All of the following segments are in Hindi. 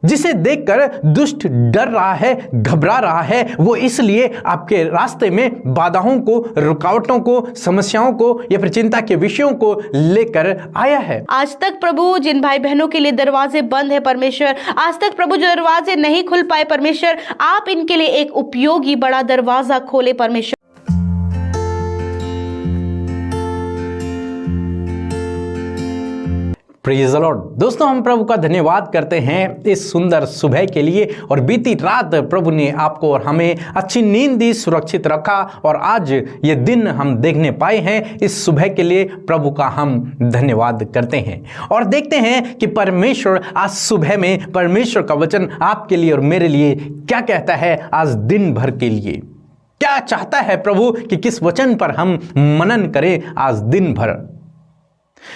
जिसे देखकर दुष्ट डर रहा है, घबरा रहा है। वो इसलिए आपके रास्ते में बाधाओं को, रुकावटों को, समस्याओं को या फिर चिंता के विषयों को लेकर आया है। आज तक प्रभु जिन भाई बहनों के लिए दरवाजे बंद है परमेश्वर, आज तक प्रभु जो दरवाजे नहीं खुल पाए परमेश्वर, आप इनके लिए एक उपयोगी बड़ा दरवाजा खोले परमेश्वर। Praise the Lord. दोस्तों, हम प्रभु का धन्यवाद करते हैं इस सुंदर सुबह के लिए। और बीती रात प्रभु ने आपको और हमें अच्छी नींद दी, सुरक्षित रखा और आज ये दिन हम देखने पाए हैं। इस सुबह के लिए प्रभु का हम धन्यवाद करते हैं और देखते हैं कि परमेश्वर आज सुबह में परमेश्वर का वचन आपके लिए और मेरे लिए क्या कहता है। आज दिन भर के लिए क्या चाहता है प्रभु कि किस वचन पर हम मनन करें आज दिन भर।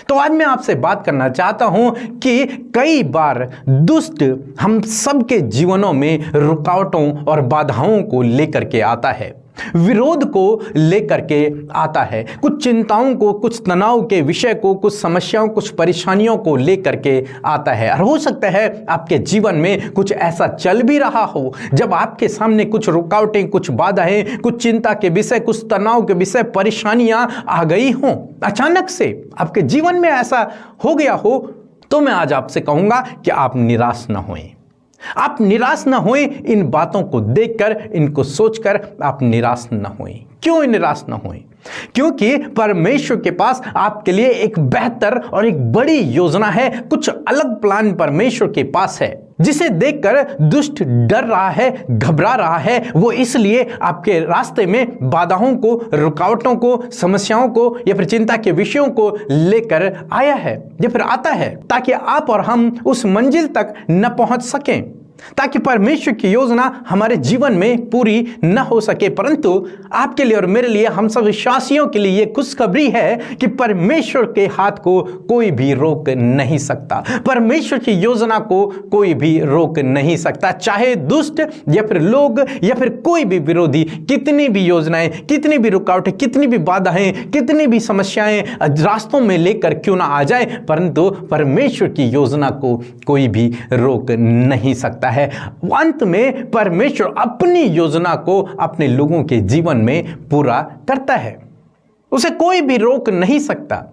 तो आज मैं आपसे बात करना चाहता हूं कि कई बार दुष्ट हम सबके जीवनों में रुकावटों और बाधाओं को लेकर के आता है, विरोध को लेकर के आता है, कुछ चिंताओं को, कुछ तनाव के विषय को, कुछ समस्याओं, कुछ परेशानियों को लेकर के आता है। और हो सकता है आपके जीवन में कुछ ऐसा चल भी रहा हो जब आपके सामने कुछ रुकावटें, कुछ बाधाएं, कुछ चिंता के विषय, कुछ तनाव के विषय, परेशानियां आ गई हों, अचानक से आपके जीवन में ऐसा हो गया हो, तो मैं आज आपसे कहूंगा कि आप निराश न होएं। आप निराश न होएं। इन बातों को देखकर, इनको सोचकर आप निराश न होएं। क्यों निराश न होएं? क्योंकि परमेश्वर के पास आपके लिए एक बेहतर और एक बड़ी योजना है। कुछ अलग प्लान परमेश्वर के पास है, जिसे देखकर दुष्ट डर रहा है, घबरा रहा है। वो इसलिए आपके रास्ते में बाधाओं को, रुकावटों को, समस्याओं को या फिर चिंता के विषयों को लेकर आया है या फिर आता है, ताकि आप और हम उस मंजिल तक न पहुंच सकें, ताकि परमेश्वर की योजना हमारे जीवन में पूरी न हो सके। परंतु आपके लिए और मेरे लिए, हम सब विश्वासियों के लिए ये खुशखबरी है कि परमेश्वर के हाथ को कोई भी रोक नहीं सकता। परमेश्वर की योजना को कोई भी रोक नहीं सकता। चाहे दुष्ट या फिर लोग या फिर कोई भी विरोधी कितनी भी योजनाएं, कितनी भी रुकावटें, कितनी भी बाधाएं, कितनी भी समस्याएं रास्तों में लेकर क्यों ना आ जाए, परंतु परमेश्वर की योजना को कोई भी रोक नहीं सकता है। अंत में परमेश्वर अपनी योजना को अपने लोगों के जीवन में पूरा करता है, उसे कोई भी रोक नहीं सकता।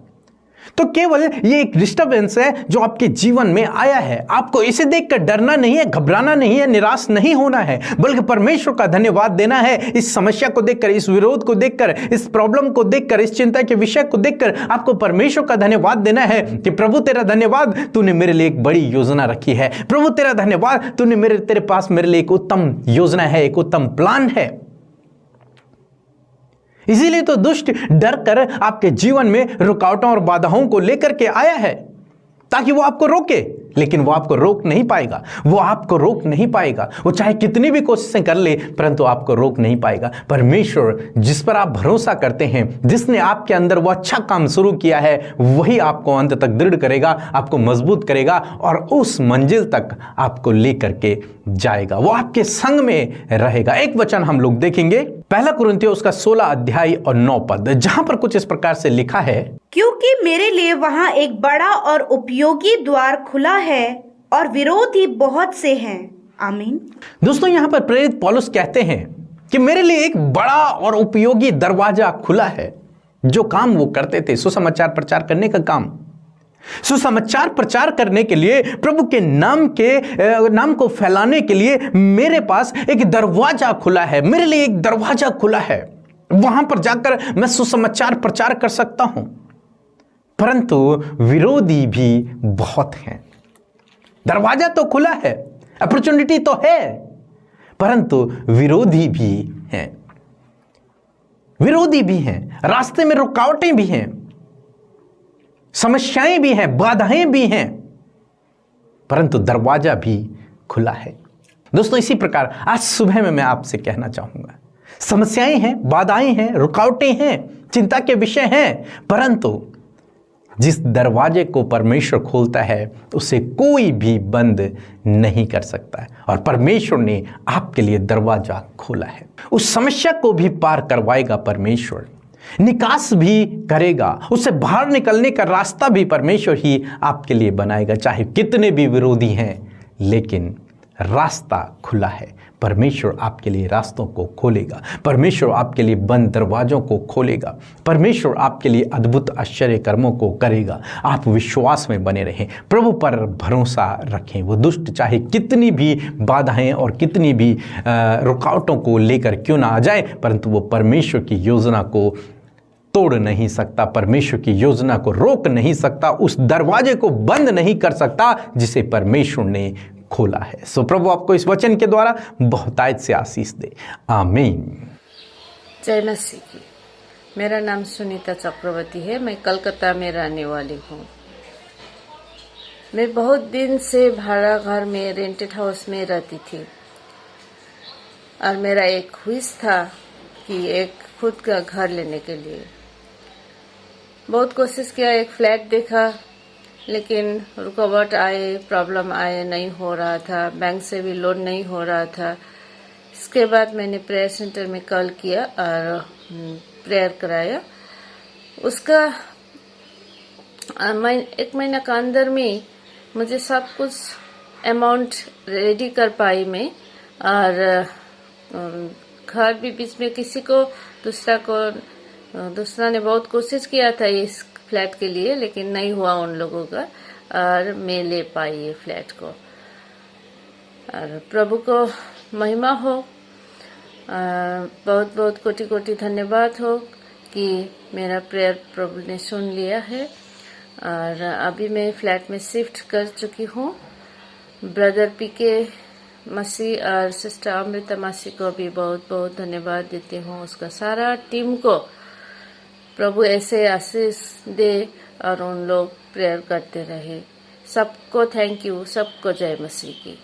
तो केवल ये एक डिस्टर्बेंस है जो आपके जीवन में आया है। आपको इसे देखकर डरना नहीं है, घबराना नहीं है, निराश नहीं होना है, बल्कि परमेश्वर का धन्यवाद देना है। इस समस्या को देखकर, इस विरोध को देखकर, इस प्रॉब्लम को देखकर, इस चिंता के विषय को देखकर आपको परमेश्वर का धन्यवाद देना है कि प्रभु तेरा धन्यवाद, तूने मेरे लिए एक बड़ी योजना रखी है। प्रभु तेरा धन्यवाद, तूने तेरे पास मेरे लिए एक उत्तम योजना है, एक उत्तम प्लान है। इसीलिए तो दुष्ट डर कर आपके जीवन में रुकावटों और बाधाओं को लेकर के आया है, ताकि वो आपको रोके, लेकिन वो आपको रोक नहीं पाएगा। वो आपको रोक नहीं पाएगा। वो चाहे कितनी भी कोशिशें कर ले, परंतु आपको रोक नहीं पाएगा। परमेश्वर जिस पर आप भरोसा करते हैं, जिसने आपके अंदर वो अच्छा काम शुरू किया है, वही आपको अंत तक दृढ़ करेगा, आपको मजबूत करेगा और उस मंजिल तक आपको लेकर के जाएगा। वो आपके संग में रहेगा। एक वचन हम लोग देखेंगे, 1 कुरिन्थियों उसका 16 अध्याय और 9 पद, जहां पर कुछ इस प्रकार से लिखा है, क्योंकि मेरे लिए वहां एक बड़ा और उपयोगी द्वार खुला है और विरोधी बहुत से हैं। आमीन। दोस्तों, यहां पर प्रेरित पौलुस कहते हैं कि मेरे लिए एक बड़ा और उपयोगी दरवाजा खुला है। जो काम वो करते थे, सुसमाचार प्रचार करने का काम, सुसमाचार प्रचार करने के लिए, प्रभु के नाम को फैलाने के लिए मेरे पास एक दरवाजा खुला है। मेरे लिए एक दरवाजा खुला है, वहां पर जाकर मैं सुसमाचार प्रचार कर सकता हूं। परंतु विरोधी भी बहुत हैं। दरवाजा तो खुला है, अपॉर्चुनिटी तो है, परंतु विरोधी भी हैं। विरोधी भी हैं, रास्ते में रुकावटें भी हैं, समस्याएं भी हैं, बाधाएं भी हैं, परंतु दरवाजा भी खुला है। दोस्तों, इसी प्रकार आज सुबह में मैं आपसे कहना चाहूंगा, समस्याएं हैं, बाधाएं हैं, रुकावटें हैं, चिंता के विषय हैं, परंतु जिस दरवाजे को परमेश्वर खोलता है, उसे कोई भी बंद नहीं कर सकता है। और परमेश्वर ने आपके लिए दरवाजा खोला है। उस समस्या को भी पार करवाएगा परमेश्वर, निकास भी करेगा, उससे बाहर निकलने का रास्ता भी परमेश्वर ही आपके लिए बनाएगा। चाहे कितने भी विरोधी हैं, लेकिन रास्ता खुला है। परमेश्वर आपके लिए रास्तों को खोलेगा, परमेश्वर आपके लिए बंद दरवाजों को खोलेगा, परमेश्वर आपके लिए अद्भुत आश्चर्य कर्मों को करेगा। आप विश्वास में बने रहें, प्रभु पर भरोसा रखें। वो दुष्ट चाहे कितनी भी बाधाएं और कितनी भी रुकावटों को लेकर क्यों ना आ जाए, परंतु वो परमेश्वर की योजना को तोड़ नहीं सकता, परमेश्वर की योजना को रोक नहीं सकता, उस दरवाजे को बंद नहीं कर सकता जिसे परमेश्वर ने खोला है। सो प्रभु आपको इस वचन के द्वारा बहुतायत से आशीष दे। आमीन। जय मसीह की। मेरा नाम सुनीता चक्रवर्ती है। मैं कलकत्ता में रहने वाली हूँ। मैं बहुत दिन से भाड़ा घर में, रेंटेड हाउस में रहती थी और मेरा एक ख्वाहिश था कि एक खुद का घर लेने के लिए बहुत कोशिश किया। एक फ्लैट देखा, लेकिन रुकावट आए, प्रॉब्लम आए, नहीं हो रहा था। बैंक से भी लोन नहीं हो रहा था। इसके बाद मैंने प्रेयर सेंटर में कॉल किया और प्रेयर कराया। उसका एक महीना का अंदर में मुझे सब कुछ अमाउंट रेडी कर पाई मैं, और घर भी बीच में किसी को दूसरा ने बहुत कोशिश किया था इस फ्लैट के लिए, लेकिन नहीं हुआ उन लोगों का, और मैं ले पाई ये फ्लैट को। और प्रभु को महिमा हो, बहुत बहुत कोटि कोटि धन्यवाद हो कि मेरा प्रेयर प्रभु ने सुन लिया है। और अभी मैं फ्लैट में शिफ्ट कर चुकी हूँ। ब्रदर पीके मसीह और सिस्टर अमृता मसीह को भी बहुत बहुत धन्यवाद देती हूँ। उसका सारा टीम को प्रभु ऐसे आशीष दे और उन लोग प्रेयर करते रहे। सबको थैंक यू, सबको जय मसीह की।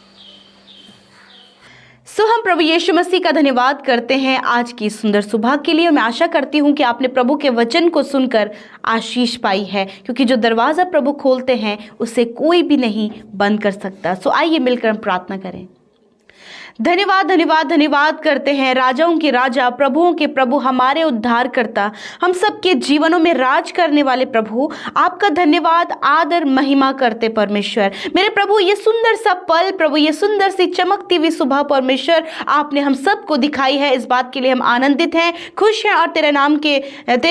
हम प्रभु यीशु मसीह का धन्यवाद करते हैं आज की सुंदर सुबह के लिए। मैं आशा करती हूं कि आपने प्रभु के वचन को सुनकर आशीष पाई है, क्योंकि जो दरवाजा प्रभु खोलते हैं उसे कोई भी नहीं बंद कर सकता। आइए मिलकर हम प्रार्थना करें। धन्यवाद धन्यवाद धन्यवाद करते हैं राजाओं के राजा, प्रभुओं के प्रभु, हमारे उद्धारकर्ता, हम सबके जीवनों में राज करने वाले प्रभु, आपका धन्यवाद आदर महिमा करते परमेश्वर। मेरे प्रभु, ये सुंदर सा पल प्रभु, ये सुंदर सी चमकती हुई सुबह परमेश्वर आपने हम सबको दिखाई है। इस बात के लिए हम आनंदित हैं, खुश हैं और तेरे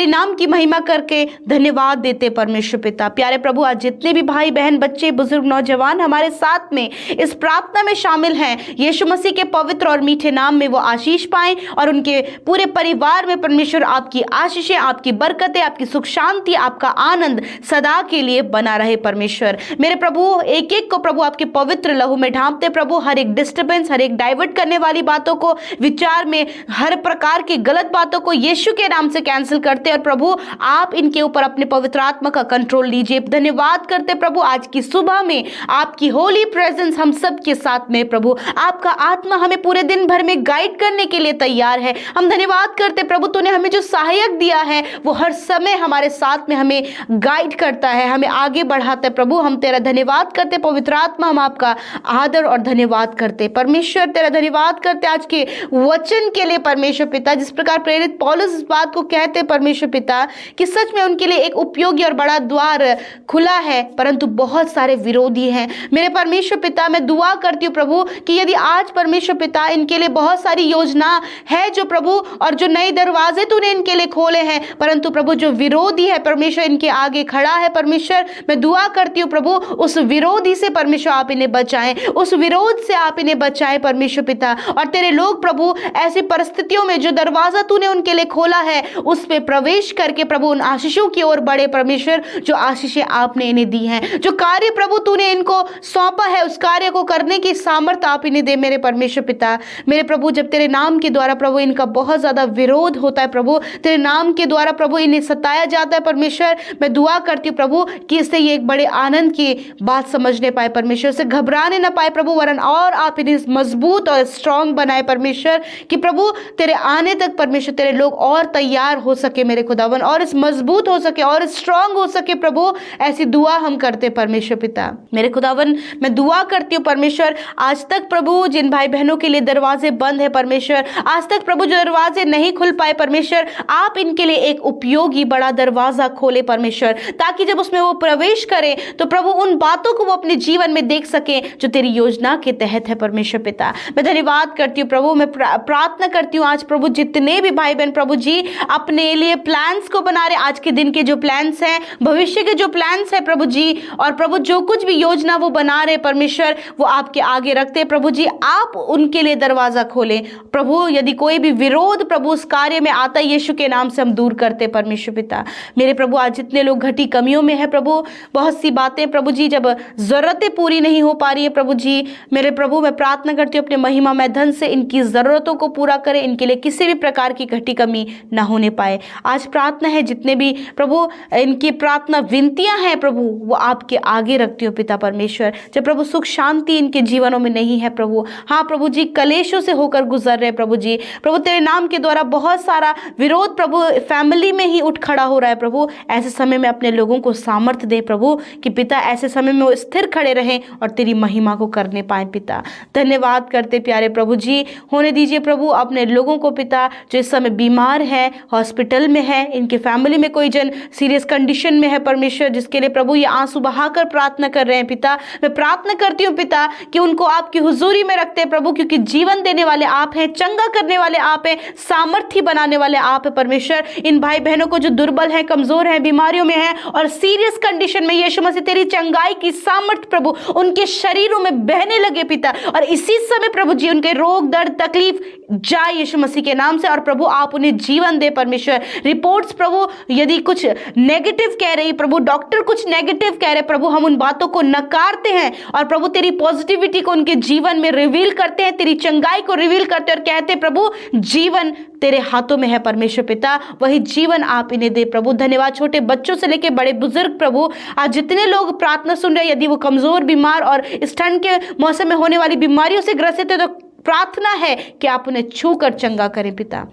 नाम की महिमा करके धन्यवाद देते परमेश्वर पिता। प्यारे प्रभु, आज जितने भी भाई बहन, बच्चे, बुजुर्ग, नौजवान हमारे साथ में इस प्रार्थना में शामिल हैं, यीशु मसीह के पवित्र और मीठे नाम में वो आशीष पाएं और उनके पूरे परिवार में परमेश्वर आपकी आशीषें, आपकी बरकतें, आपकी सुख शांति, आपका आनंद सदा के लिए बना रहे परमेश्वर। मेरे प्रभु, एक एक को प्रभु आपके पवित्र लहू में ढांपते प्रभु, हर एक डिस्टर्बेंस, हर एक डाइवर्ट करने वाली बातों को, विचार में हर प्रकार की गलत बातों को यीशु के नाम से कैंसिल करते और प्रभु आप इनके ऊपर अपने पवित्र आत्मा का कंट्रोल लीजिए। धन्यवाद करते प्रभु आज की सुबह में आपकी होली प्रेजेंस हम सब के साथ में प्रभु, आपका आत्मा हमें पूरे दिन भर में गाइड करने के लिए तैयार है। हम धन्यवाद करते प्रभु, तूने हमें जो सहायक दिया है वो हर समय हमारे साथ में हमें गाइड करता है, हमें आगे बढ़ाता है प्रभु। हम तेरा धन्यवाद करते पवित्र आत्मा, हम आपका आदर और धन्यवाद करते परमेश्वर। तेरा धन्यवाद करते आज के वचन के लिए परमेश्वर पिता, जिस प्रकार प्रेरित पौलुस इस बात को कहते परमेश्वर पिता कि सच में उनके लिए एक उपयोगी और बड़ा द्वार खुला है, परंतु बहुत सारे विरोधी हैं। मेरे परमेश्वर पिता, मैं दुआ करती हूँ प्रभु कि यदि आज परमेश्वर पिता इनके लिए बहुत सारी योजना है जो प्रभु, और जो नए दरवाजे तूने इनके लिए खोले हैं, परंतु प्रभु जो विरोधी है परमेश्वर इनके आगे खड़ा है परमेश्वर, मैं दुआ करती हूँ प्रभु उस विरोधी से परमेश्वर आप इन्हें बचाएं, उस विरोध से आप इन्हें बचाएं परमेश्वर पिता। और तेरे लोग प्रभु ऐसी परिस्थितियों में जो दरवाजा तूने उनके लिए खोला है उस पे प्रवेश करके प्रभु उन आशीषों की ओर बढ़े परमेश्वर, जो आशीषें आपने इन्हें दी हैं, जो कार्य प्रभु तूने इनको सौंपा है उस कार्य को करने की सामर्थ्य आप इन्हें दे मेरे परमेश्वर पिता। मेरे प्रभु, जब तेरे नाम के द्वारा प्रभु इनका बहुत ज्यादा विरोध होता है प्रभु, तेरे नाम के द्वारा प्रभु इन्हें सताया जाता है परमेश्वर, मैं दुआ करती हूँ प्रभु कि इससे ये एक बड़े आनंद की बात समझने पाए परमेश्वर, से घबराने ना पाए प्रभु, वरन और आप इन्हें मजबूत और स्ट्रांग बनाए परमेश्वर, कि प्रभु तेरे आने तक परमेश्वर तेरे लोग और तैयार हो सके मेरे खुदावन, और इस मजबूत हो सके और स्ट्रांग हो सके प्रभु। ऐसी दुआ हम करते परमेश्वर पिता। मेरे खुदावन, मैं दुआ करती हूँ परमेश्वर आज तक प्रभु जिन भाई भाई बहनों के लिए दरवाजे बंद है परमेश्वर, आज तक प्रभु जो दरवाजे नहीं खुल पाए परमेश्वर, आप इनके लिए एक उपयोगी बड़ा दरवाजा खोले परमेश्वर, ताकि जब उसमें वो प्रवेश करें तो प्रभु उन बातों को वो अपने जीवन में देख सके जो तेरी योजना के तहत है परमेश्वर पिता। मैं धन्यवाद करती हूँ प्रभु, मैं प्रार्थना करती हूँ आज प्रभु जितने भी भाई बहन प्रभु जी अपने लिए प्लान्स को बना रहे, आज के दिन के जो प्लान्स हैं, भविष्य के जो प्लान्स हैं प्रभु जी, और प्रभु जो कुछ भी योजना वो बना रहे परमेश्वर, वो आपके आगे रखते हैं प्रभु जी, आप उनके लिए दरवाजा खोलें प्रभु। यदि कोई भी विरोध प्रभु उस कार्य में आता है, यीशु के नाम से हम दूर करते परमेश्वर पिता। मेरे प्रभु आज जितने लोग घटी कमियों में है प्रभु, बहुत सी बातें प्रभु जी जब जरूरतें पूरी नहीं हो पा रही है प्रभु जी, मेरे प्रभु मैं प्रार्थना करती हूँ अपने महिमा में धन से इनकी जरूरतों को पूरा करें, इनके लिए किसी भी प्रकार की घटी कमी ना होने पाए। आज प्रार्थना है जितने भी प्रभु इनकी प्रार्थना विनतियां हैं प्रभु, वो आपके आगे रखती हूँ पिता परमेश्वर। जब प्रभु सुख शांति इनके जीवनों में नहीं है प्रभु, हाँ प्रभु जी कलेशों से होकर गुजर रहे प्रभु जी, प्रभु तेरे नाम के द्वारा बहुत सारा विरोध प्रभु फैमिली में ही उठ खड़ा हो रहा है प्रभु, ऐसे समय में अपने लोगों को सामर्थ्य दे प्रभु कि पिता ऐसे समय में वो स्थिर खड़े रहें और तेरी महिमा को करने पाए पिता। धन्यवाद करते प्यारे प्रभु जी, होने दीजिए प्रभु अपने लोगों को पिता जो इस समय बीमार है, हॉस्पिटल में है, इनके फैमिली में कोई जन सीरियस कंडीशन में है परमेश्वर, जिसके लिए प्रभु ये आंसू बहाकर प्रार्थना कर रहे हैं पिता। मैं प्रार्थना करती हूँ पिता कि उनको आपकी हुजूरी में रखते हैं प्रभु, क्योंकि जीवन देने वाले आप हैं, चंगा करने वाले आप हैं, सामर्थ्य बनाने वाले आप हैं परमेश्वर। इन भाई बहनों को जो दुर्बल है, कमजोर है, बीमारियों में है और सीरियस कंडीशन में, यीशु मसीह तेरी चंगाई की सामर्थ्य प्रभु उनके शरीरों में बहने लगे पिता, और इसी समय प्रभु जी उनके रोग दर्द तकलीफ जाए यीशु मसीह के नाम से, और प्रभु आप उन्हें जीवन दे परमेश्वर। रिपोर्ट्स प्रभु यदि कुछ नेगेटिव कह रही प्रभु, डॉक्टर कुछ नेगेटिव कह रहे प्रभु, हम उन बातों को नकारते हैं और प्रभु तेरी पॉजिटिविटी को उनके जीवन में रिवील करते हैं, तेरी चंगाई को रिवील करते हैं और कहते हैं प्रभु जीवन तेरे हाथों में है परमेश्वर पिता, वही जीवन आप इन्हें दे प्रभु। धन्यवाद। छोटे बच्चों से लेकर बड़े बुजुर्ग प्रभु, आज जितने लोग प्रार्थना सुन रहे हैं, यदि वो कमजोर, बीमार और इस ठंड के मौसम में होने वाली बीमारियों से ग्रसित है, तो प्रार्थना है कि आप उन्हें छू कर चंगा करें पिता।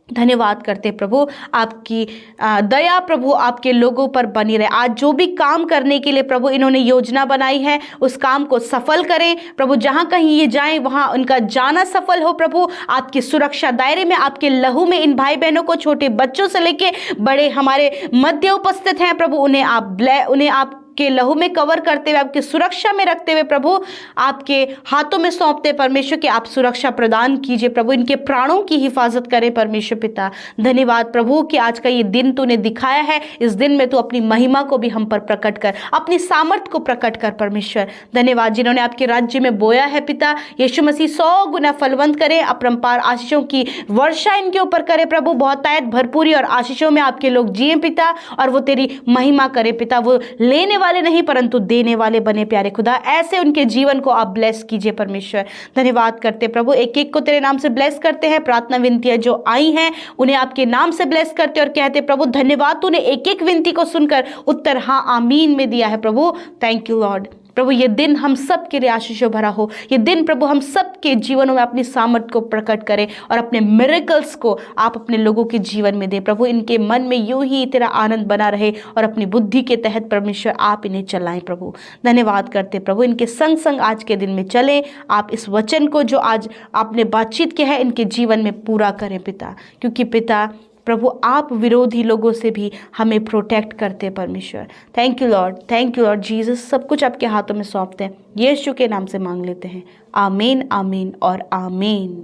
धन्यवाद करते प्रभु, आपकी दया प्रभु आपके लोगों पर बनी रहे। आज जो भी काम करने के लिए प्रभु इन्होंने योजना बनाई है, उस काम को सफल करें प्रभु। जहां कहीं ये जाएं वहां उनका जाना सफल हो प्रभु। आपकी सुरक्षा दायरे में, आपके लहू में इन भाई बहनों को, छोटे बच्चों से लेके बड़े हमारे मध्य उपस्थित हैं प्रभु, उन्हें आप के लहू में कवर करते हुए, आपकी सुरक्षा में रखते हुए प्रभु आपके हाथों में सौंपते परमेश्वर कि आप सुरक्षा प्रदान कीजिए प्रभु, इनके प्राणों की हिफाजत करें परमेश्वर पिता। धन्यवाद प्रभु कि आज का ये दिन तूने दिखाया है, इस दिन में तू अपनी महिमा को भी हम पर प्रकट कर, अपनी सामर्थ्य को प्रकट कर परमेश्वर। धन्यवाद जिन्होंने आपके राज्य में बोया है पिता, यीशु मसीह 100 गुना फलवंत करे, अपरंपार आशीषों की वर्षा इनके ऊपर करे प्रभु, बहुतायत भरपूरी और आशीषों में आपके लोग जिए पिता, और वो तेरी महिमा करे पिता, वो लेने वाले नहीं परंतु देने वाले बने प्यारे खुदा। ऐसे उनके जीवन को आप ब्लेस कीजिए परमेश्वर। धन्यवाद करते प्रभु, एक एक को तेरे नाम से ब्लेस करते हैं। प्रार्थना विनतियां जो आई हैं उन्हें आपके नाम से ब्लेस करते और कहते प्रभु धन्यवाद, तूने एक एक विनती को सुनकर उत्तर हाँ आमीन में दिया है प्रभु। Thank you lord. प्रभु ये दिन हम सब के लिए आशीषों भरा हो, ये दिन प्रभु हम सब के जीवनों में अपनी सामर्थ्य को प्रकट करें और अपने मिरेकल्स को आप अपने लोगों के जीवन में दें प्रभु। इनके मन में यूं ही तेरा आनंद बना रहे और अपनी बुद्धि के तहत परमेश्वर आप इन्हें चलाएं प्रभु। धन्यवाद करते प्रभु, इनके संग संग आज के दिन में चलें, आप इस वचन को जो आज आपने बातचीत किया है इनके जीवन में पूरा करें पिता, क्योंकि पिता प्रभु आप विरोधी लोगों से भी हमें प्रोटेक्ट करते परमेश्वर। Thank you Lord Jesus. सब कुछ आपके हाथों में सौंपते हैं, यीशु के नाम से मांग लेते हैं, आमीन आमीन और आमीन।